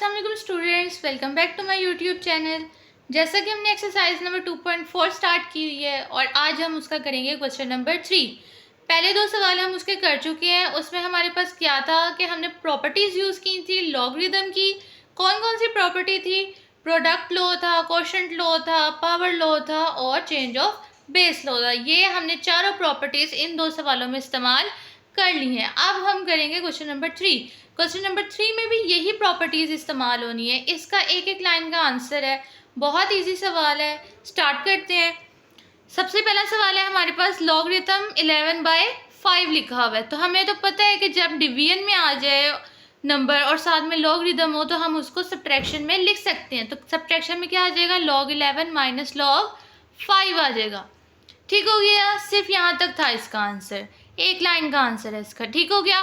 अस्सलाम वालेकुम students, welcome back to my YouTube channel. जैसा कि हमने एक्सरसाइज नंबर 2.4 स्टार्ट की हुई है और आज हम उसका करेंगे क्वेश्चन नंबर 3। पहले दो सवाल हम उसके कर चुके हैं। उसमें हमारे पास क्या था कि हमने प्रॉपर्टीज़ यूज़ की थी लॉगरिदम की। कौन कौन सी प्रॉपर्टी थी? प्रोडक्ट लॉ था, कोशेंट लॉ था, पावर लॉ था और चेंज ऑफ बेस लॉ था। ये हमने चारों प्रॉपर्टीज़ इन दो सवालों में इस्तेमाल कर ली हैं। अब हम करेंगे क्वेश्चन नंबर 3। क्वेश्चन नंबर 3 में भी यही प्रॉपर्टीज़ इस्तेमाल होनी है। इसका एक एक लाइन का आंसर है। बहुत इजी सवाल है, स्टार्ट करते हैं। सबसे पहला सवाल है हमारे पास, लॉगरिथम 11/5 लिखा हुआ है। तो हमें तो पता है कि जब डिवीजन में आ जाए नंबर और साथ में लॉगरिथम हो तो हम उसको सब्ट्रैक्शन में लिख सकते हैं। तो सब्ट्रैक्शन में क्या आ जाएगा? log 11 माइनस log 5 आ जाएगा। ठीक हो गया, सिर्फ यहाँ तक था इसका आंसर, एक लाइन का आंसर है इसका। ठीक हो गया।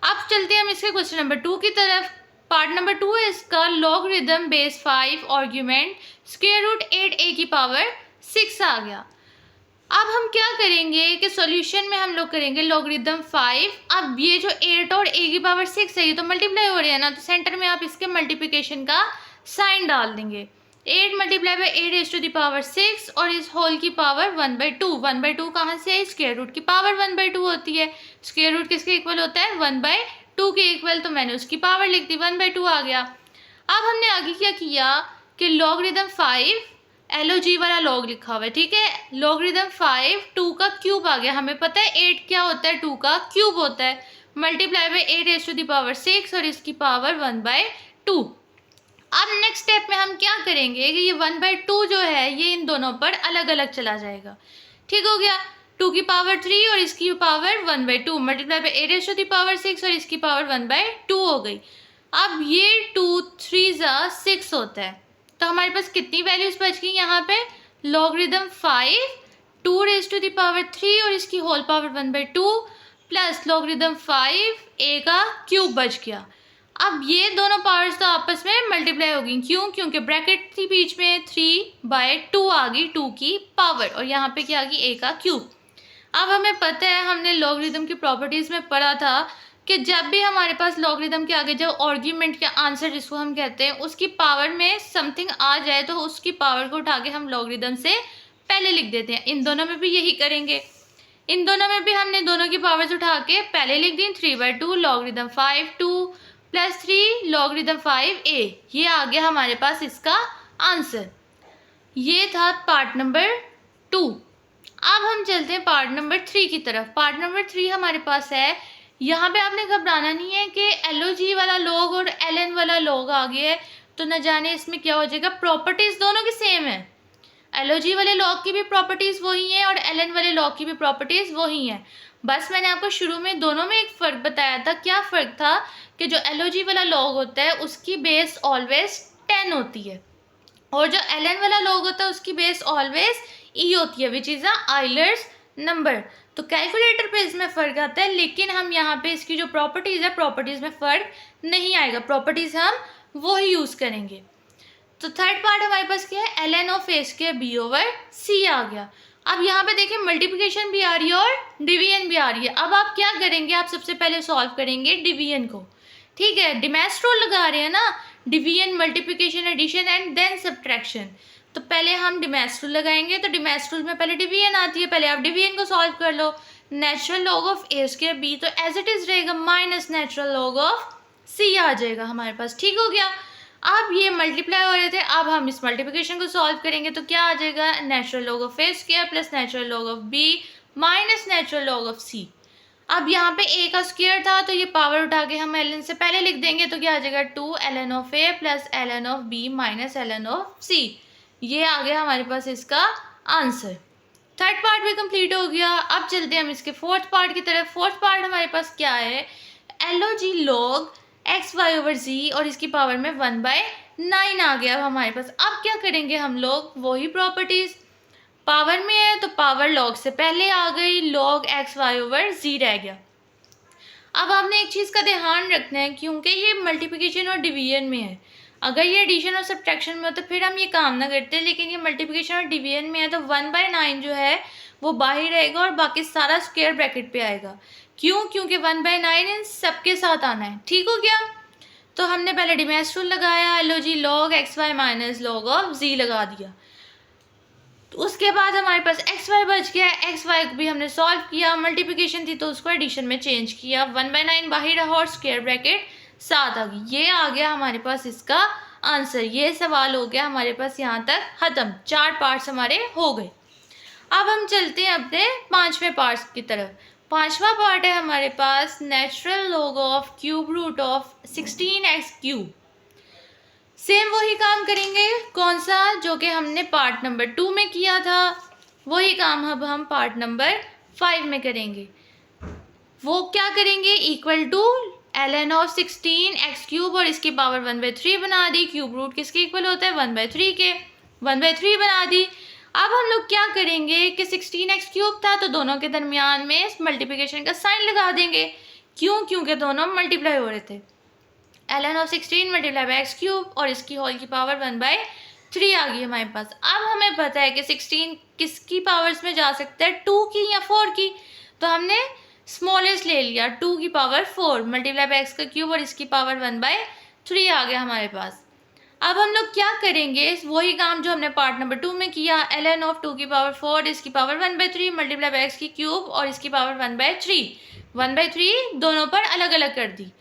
अब चलते हैं हम इसके क्वेश्चन नंबर 2 की तरफ। पार्ट नंबर 2 है इसका, logarithm base 5 argument square root 8a की पावर 6 आ गया। अब हम क्या करेंगे कि सॉल्यूशन में हम लोग करेंगे लॉगरिथम 5। अब ये जो 8 और a की पावर 6 है ये तो मल्टीप्लाई हो रहे हैं ना, तो सेंटर में आप इसके मल्टीप्लिकेशन का साइन डाल देंगे। 8 multiply by 8 raise to the power 6 और इस होल की पावर 1/2। 1/2 कहाँ से है? स्क्वायर रूट की पावर 1/2 होती है। स्क्वायर रूट किसके इक्वल होता है? 1/2 के इक्वल, तो मैंने उसकी पावर लिख दी, 1/2 आ गया। अब हमने आगे क्या किया कि लॉगरिथम 5 LOG वाला लॉग लिखा हुआ है, ठीक है। लॉगरिथम 5 2 का क्यूब आ गया। हमें पता है 8 क्या होता है? 2 का क्यूब होता है। Multiply by 8 raise to the power 6 और इसकी पावर 1/2। अब नेक्स्ट स्टेप में हम क्या करेंगे कि ये 1/2 जो है ये इन दोनों पर अलग अलग चला जाएगा। ठीक हो गया। 2 की पावर 3 और इसकी power 1/2 multiply by 8 raise to the power 6 और इसकी पावर 1/2 हो गई। अब ये 2 3 ज़ा 6 होता है, तो हमारे पास कितनी वैल्यूज बच गई यहाँ पे? Logarithm 5 2 raise to the power 3 और इसकी whole power 1/2 plus logarithm 5 a का क्यूब बच गया। अब ये दोनों पावर्स तो आपस में मल्टीप्लाई हो गई। क्यों? क्योंकि ब्रैकेट थी बीच में, 3/2 आ गई 2 की पावर और यहाँ पे क्या आ गई? a का क्यूब। अब हमें पता है, हमने लॉगरिथम की प्रॉपर्टीज़ में पढ़ा था कि जब भी हमारे पास लॉगरिथम के आगे जो आर्ग्यूमेंट के आंसर जिसको हम कहते हैं उसकी पावर में समथिंग आ जाए तो उसकी पावर को उठा के हम लॉगरिथम से पहले लिख देते हैं। इन दोनों में भी यही करेंगे। इन दोनों में भी हमने दोनों की पावर्स उठा के पहले लिख दी। 3/2 लॉगरिथम 5 2 प्लस 3 लॉगरिथम 5a। ये आ गया हमारे पास इसका आंसर। ये था पार्ट नंबर 2। अब हम चलते हैं पार्ट नंबर 3 की तरफ। पार्ट नंबर 3 हमारे पास है, यहाँ पे आपने घबराना नहीं है कि LOG वाला लॉग और LN वाला लॉग आ गया है तो न जाने इसमें क्या हो जाएगा। प्रॉपर्टीज़ दोनों की सेम है। LOG वाले लॉग की भी प्रॉपर्टीज़ वही हैं और LN वाले लॉग की भी प्रॉपर्टीज़ वही हैं। बस मैंने आपको शुरू में दोनों में एक फ़र्क बताया था। क्या फ़र्क था कि जो LOG वाला लॉग होता है उसकी बेस ऑलवेज 10 होती है और जो LN वाला लॉग होता है उसकी बेस ऑलवेज E होती है, which is a Euler's number. तो कैलकुलेटर पे इसमें फ़र्क आता है, लेकिन हम यहाँ पे इसकी जो प्रॉपर्टीज़ है प्रॉपर्टीज़ में फ़र्क नहीं आएगा। प्रॉपर्टीज़ हम वही यूज़ करेंगे। तो थर्ड पार्ट हमारे पास क्या है? ln of a square b/c आ गया। अब यहाँ पे देखिए मल्टीप्लिकेशन भी आ रही है और डिवीजन भी आ रही है। अब आप क्या करेंगे? आप सबसे पहले सॉल्व करेंगे डिवीजन को, ठीक है। डिमैश रूल लगा रहे हैं ना, division multiplication addition and then subtraction. तो पहले हम डिमैश रूल लगाएंगे। तो डिमैश रूल में पहले डिवीजन आती है, पहले आप डिवीजन को सॉल्व कर लो। Natural log of a square b तो एज इट इज़ रहेगा minus natural log of c आ जाएगा हमारे पास। ठीक हो गया। अब ये मल्टीप्लाई हो रहे थे, अब हम इस मल्टीप्लिकेशन को सॉल्व करेंगे तो क्या आ जाएगा? Natural log of a square plus natural log of b minus natural log of c। अब यहाँ पे a का स्क्वायर था तो ये पावर उठा के हम ln से पहले लिख देंगे तो क्या आ जाएगा? 2 ln of a plus ln of b minus ln of c। ये आ गया हमारे पास इसका आंसर। थर्ड पार्ट भी कंप्लीट हो गया। अब चलते हैं हम इसके फोर्थ पार्ट की तरफ। फोर्थ पार्ट हमारे पास क्या है? LOG लॉग x/z और इसकी पावर में 1/9 आ गया अब हमारे पास। अब क्या करेंगे हम लोग? वही प्रॉपर्टीज़, पावर में है तो पावर लॉग से पहले आ गई, लॉग x/z रह गया। अब आपने एक चीज़ का ध्यान रखना है, क्योंकि ये मल्टीप्लिकेशन और डिवीजन में है। अगर ये एडिशन और सब्ट्रैक्शन में हो तो फिर हम ये काम ना करते, लेकिन ये मल्टीप्लिकेशन और डिवीजन में है तो 1/9 जो है वो बाहर रहेगा और बाकी सारा स्क्वायर ब्रैकेट पे आएगा। क्यों? क्योंकि 1/9 इन सबके साथ आना है। ठीक हो गया। तो हमने पहले डिमेस रूल लगाया, लो जी log xy minus log of z लगा दिया। तो उसके बाद हमारे पास एक्स वाई बच गया, एक्स वाई को भी हमने सॉल्व किया, मल्टीप्लिकेशन थी तो उसको एडिशन में चेंज किया, 1/9 बाहर रहा और स्क्वायर ब्रैकेट 7 आ गई। ये आ गया हमारे पास इसका आंसर। ये सवाल हो गया हमारे पास यहाँ तक ख़त्म, 4 पार्ट्स हमारे हो गए। अब हम चलते हैं अपने 5वें पार्ट्स की तरफ। 5वां पार्ट है हमारे पास natural log of cube root of 16x³। Same वही काम करेंगे, कौन सा, जो कि हमने पार्ट नंबर 2 में किया था, वही काम अब हम पार्ट नंबर 5 में करेंगे। वो क्या करेंगे, equal to ln of 16x³ और इसकी पावर 1/3 बना दी। क्यूब रूट किसके इक्वल होता है, 1/3 के, 1/3 बना दी। अब हम लोग क्या करेंगे कि 16x³ था तो दोनों के दरमियान में मल्टीप्लिकेशन का साइन लगा देंगे। क्यों, क्योंकि दोनों मल्टीप्लाई हो रहे थे। ln of 16 multiply by x³ और इसकी होल की पावर 1/3 आ गई हमारे पास। अब हमें पता है कि 16 किसकी पावर्स में जा सकता है, 2 की या 4 की, तो हमने स्मॉलेस्ट ले लिया, 2 की पावर 4 मल्टीप्लाई बाई x³ और इसकी पावर 1/3 आ गया हमारे पास। अब हम लोग क्या करेंगे, वही काम जो हमने पार्ट नंबर 2 में किया, ln ऑफ 2 की पावर 4 इसकी पावर 1/3 मल्टीप्लाई बाई x³ और इसकी पावर 1/3 दोनों पर अलग अलग कर दी।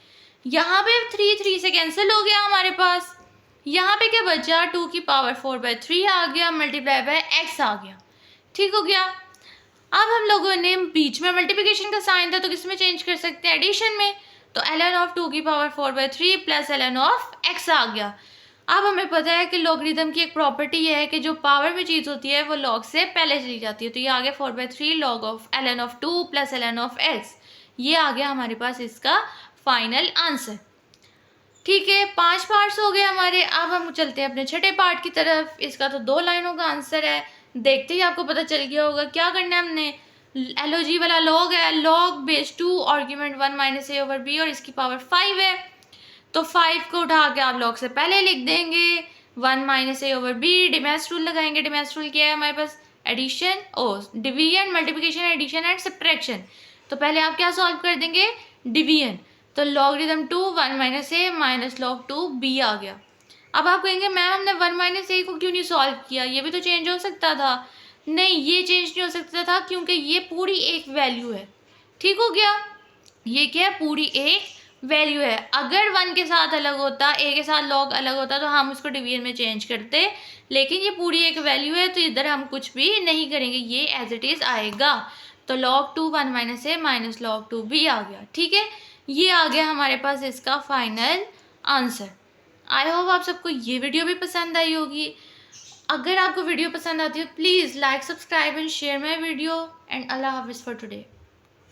यहाँ पे 3 से कैंसिल हो गया हमारे पास। यहाँ पे क्या बचा, 2 की पावर 4/3 आ गया मल्टीप्लाई बाय x आ गया। ठीक हो गया। अब हम लोगों ने बीच में मल्टीप्लिकेशन का साइन था तो किस में चेंज कर सकते हैं, एडिशन में। तो ln ऑफ 2 की power 4/3 plus ln of x आ गया। अब हमें पता है कि लॉगरिथम की एक प्रॉपर्टी है कि जो पावर में चीज़ होती है वो लॉग से पहले चली जाती है। तो ये आ गया 4/3 log of ln of 2 plus ln of x। ये आ गया हमारे पास इसका फाइनल आंसर। ठीक है, 5 पार्ट्स हो गए हमारे। अब हम चलते हैं अपने छठे पार्ट की तरफ। इसका तो 2 लाइनों का आंसर है, देखते ही आपको पता चल गया होगा। क्या करना है हमने, LOG वाला लॉग है, लॉग बेस 2 आर्ग्यूमेंट 1 - a/b और इसकी पावर 5 है। तो 5 को उठा के आप लॉग से पहले लिख देंगे, 1 - a/b, डिमेस रूल लगाएंगे। डिमेस रूल क्या है हमारे पास, addition, division, multiplication, addition and subtraction. तो पहले आप क्या सॉल्व कर देंगे, डिवीजन। तो logarithm 2 1 - a minus log 2b आ गया। अब आप कहेंगे मैम हमने 1 - a को क्यों नहीं सॉल्व किया, ये भी तो चेंज हो सकता था। नहीं, ये चेंज नहीं हो सकता था क्योंकि ये पूरी एक वैल्यू है। ठीक हो गया, ये क्या है, पूरी एक वैल्यू है। अगर 1 के साथ अलग होता, a के साथ log अलग होता तो हम उसको डिवीजन में चेंज करते, लेकिन ये पूरी एक वैल्यू है तो इधर हम कुछ भी नहीं करेंगे, ये एज इट इज़ आएगा। तो log 2 1 - a minus log 2b आ गया। ठीक है, ये आ गया हमारे पास इसका फाइनल आंसर। आई होप आप सबको ये वीडियो भी पसंद आई होगी। अगर आपको वीडियो पसंद आती है please like, subscribe and share my video and अल्लाह हाफिज़ फॉर टुडे।